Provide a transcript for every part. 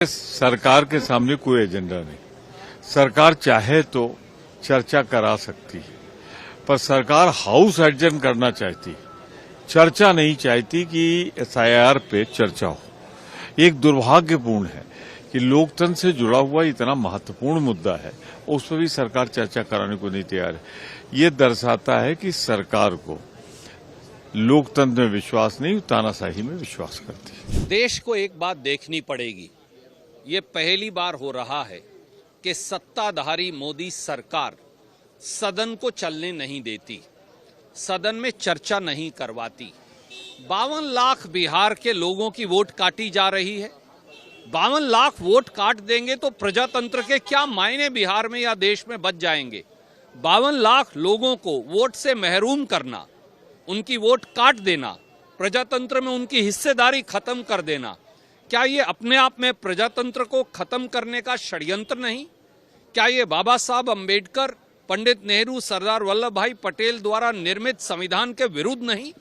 सरकार के सामने कोई एजेंडा नहीं। सरकार चाहे तो चर्चा करा सकती है, पर सरकार हाउस एडजर्न करना चाहती है, चर्चा नहीं चाहती कि एसआईआर पे चर्चा हो। एक दुर्भाग्यपूर्ण है कि लोकतंत्र से जुड़ा हुआ इतना महत्वपूर्ण मुद्दा है, उस पर भी सरकार चर्चा कराने को नहीं तैयार है। ये दर्शाता है कि सरकार को लोकतंत्र में विश्वास नहीं, तानाशाही में विश्वास करती है। देश को एक बात देखनी पड़ेगी, ये पहली बार हो रहा है कि सत्ताधारी मोदी सरकार सदन को चलने नहीं देती, सदन में चर्चा नहीं करवाती। 52 लाख बिहार के लोगों की वोट काटी जा रही है। 52 लाख वोट काट देंगे तो प्रजातंत्र के क्या मायने बिहार में या देश में बच जाएंगे। 52 लाख लोगों को वोट से महरूम करना, उनकी वोट काट देना, प्रजातंत्र में उनकी हिस्सेदारी खत्म कर देना, क्या ये अपने आप में प्रजातंत्र को खत्म करने का षड्यंत्र नहीं? क्या ये बाबा साहब अंबेडकर, पंडित नेहरू, सरदार वल्लभ भाई पटेल द्वारा निर्मित संविधान के विरुद्ध नहीं?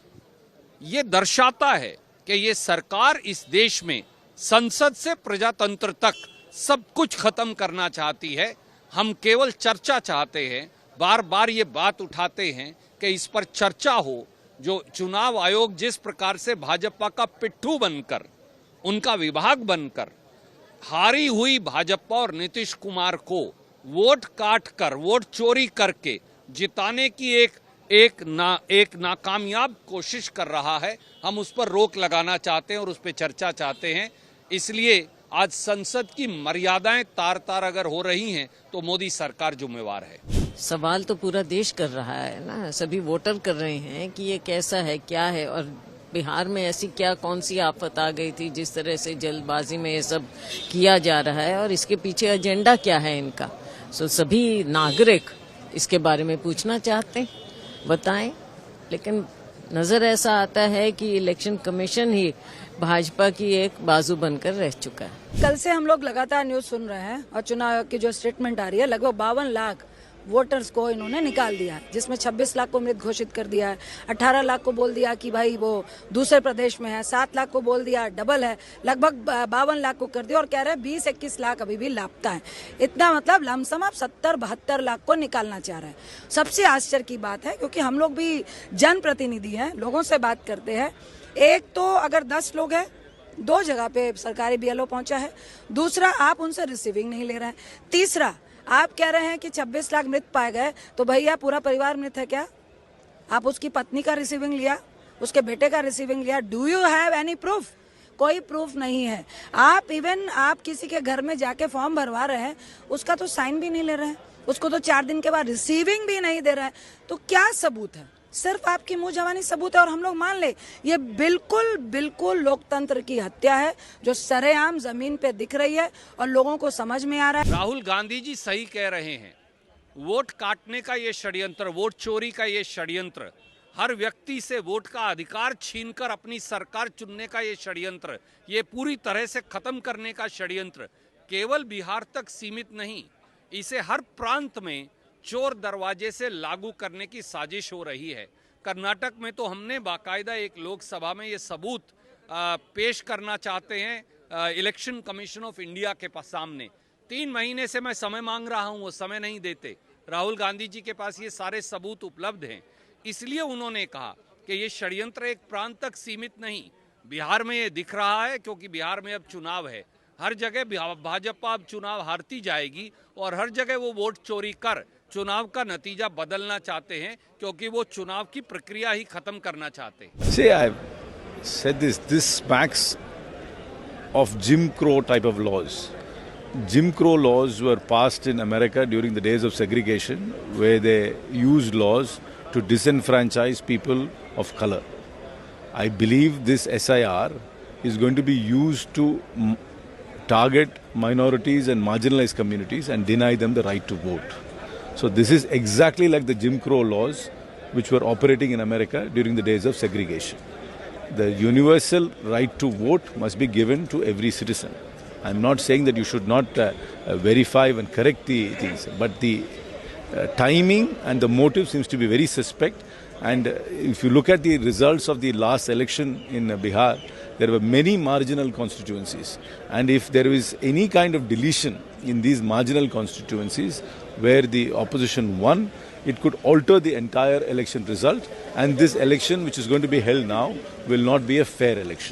ये दर्शाता है कि ये सरकार इस देश में संसद से प्रजातंत्र तक सब कुछ खत्म करना चाहती है। हम केवल चर्चा चाहते हैं, बार बार ये बात उठाते हैं कि इस पर चर्चा हो। जो चुनाव आयोग जिस प्रकार से भाजपा का पिट्ठू बनकर, उनका विभाग बनकर हारी हुई भाजपा और नीतीश कुमार को वोट काट कर, वोट चोरी करके जिताने की एक नाकामयाब कोशिश कर रहा है, हम उस पर रोक लगाना चाहते हैं और उस पर चर्चा चाहते हैं। इसलिए आज संसद की मर्यादाएं तार तार अगर हो रही हैं तो मोदी सरकार जिम्मेवार है। सवाल तो पूरा देश कर रहा है ना, सभी वोटर कर रहे हैं कि ये कैसा है, क्या है, और बिहार में ऐसी क्या कौन सी आफत आ गई थी जिस तरह से जल्दबाजी में ये सब किया जा रहा है और इसके पीछे एजेंडा क्या है इनका। सो सभी नागरिक इसके बारे में पूछना चाहते हैं, बताएं। लेकिन नजर ऐसा आता है कि इलेक्शन कमीशन ही भाजपा की एक बाजू बनकर रह चुका है। कल से हम लोग लगातार न्यूज सुन रहे हैं और चुनाव आयोग की जो स्टेटमेंट आ रही है, लगभग 52 लाख वोटर्स को इन्होंने निकाल दिया है, जिसमें 26 लाख को मृत घोषित कर दिया है, 18 लाख को बोल दिया कि भाई वो दूसरे प्रदेश में है, 7 लाख को बोल दिया डबल है, लगभग 52 लाख को कर दिया और कह रहे हैं 20-21 लाख अभी भी लापता है। इतना मतलब लमसम आप 70-72 लाख को निकालना चाह रहे हैं। सबसे आश्चर्य की बात है, क्योंकि हम लोग भी जनप्रतिनिधि हैं, लोगों से बात करते हैं। एक तो अगर 10 लोग हैं, 2 जगह पे सरकारी बीएलओ पहुंचा है, दूसरा आप उनसे रिसीविंग नहीं ले रहे हैं, तीसरा आप कह रहे हैं कि 26 लाख मृत पाए गए, तो भैया पूरा परिवार मृत है क्या? आप उसकी पत्नी का रिसीविंग लिया, उसके बेटे का रिसीविंग लिया, do you have any proof? कोई प्रूफ नहीं है। आप इवन आप किसी के घर में जाके फॉर्म भरवा रहे हैं, उसका तो साइन भी नहीं ले रहे हैं, उसको तो 4 दिन के बाद रिसीविंग भी नहीं दे रहे हैं। तो क्या सबूत है? सिर्फ आपकी मुंह जवानी सबूत है और हम लोग मान ले ये बिल्कुल लोकतंत्र की हत्या है, जो सरेआम जमीन पे दिख रही है और लोगों को समझ में आ रहा है। राहुल गांधी जी सही कह रहे हैं। वोट काटने का ये षड्यंत्र, वोट चोरी का ये षड्यंत्र, हर व्यक्ति से वोट का अधिकार छीनकर अपनी सरकार चुनने का ये षड्यंत्र, ये पूरी तरह से खत्म करने का षड्यंत्र केवल बिहार तक सीमित नहीं, इसे हर प्रांत में चोर दरवाजे से लागू करने की साजिश हो रही है। कर्नाटक में तो हमने बाकायदा एक लोकसभा में ये सबूत पेश करना चाहते हैं इलेक्शन कमीशन ऑफ इंडिया के सामने। 3 महीने से मैं समय मांग रहा हूं, वो समय नहीं देते। राहुल गांधी जी के पास ये सारे सबूत उपलब्ध हैं, इसलिए उन्होंने कहा कि ये षड्यंत्र एक प्रांत तक सीमित नहीं, बिहार में ये दिख रहा है, क्योंकि बिहार में अब चुनाव है। हर जगह भाजपा अब चुनाव हारती जाएगी और हर जगह वो वोट चोरी कर चुनाव का नतीजा बदलना चाहते हैं, क्योंकि वो चुनाव की प्रक्रिया ही खत्म करना चाहते हैं। See, I've said this smacks of Jim Crow type of laws. Jim Crow laws were passed in America during the days of segregation, where they used laws to disenfranchise people of color. I believe this SIR is going to be used to target minorities and marginalized communities and deny them the right to vote. So this is exactly like the Jim Crow laws which were operating in America during the days of segregation. The universal right to vote must be given to every citizen. I'm not saying that you should not verify and correct the things, but the timing and the motive seems to be very suspect. And if you look at the results of the last election in Bihar, there were many marginal constituencies. And if there is any kind of deletion in these marginal constituencies where the opposition won, it could alter the entire election result. And this election, which is going to be held now, will not be a fair election.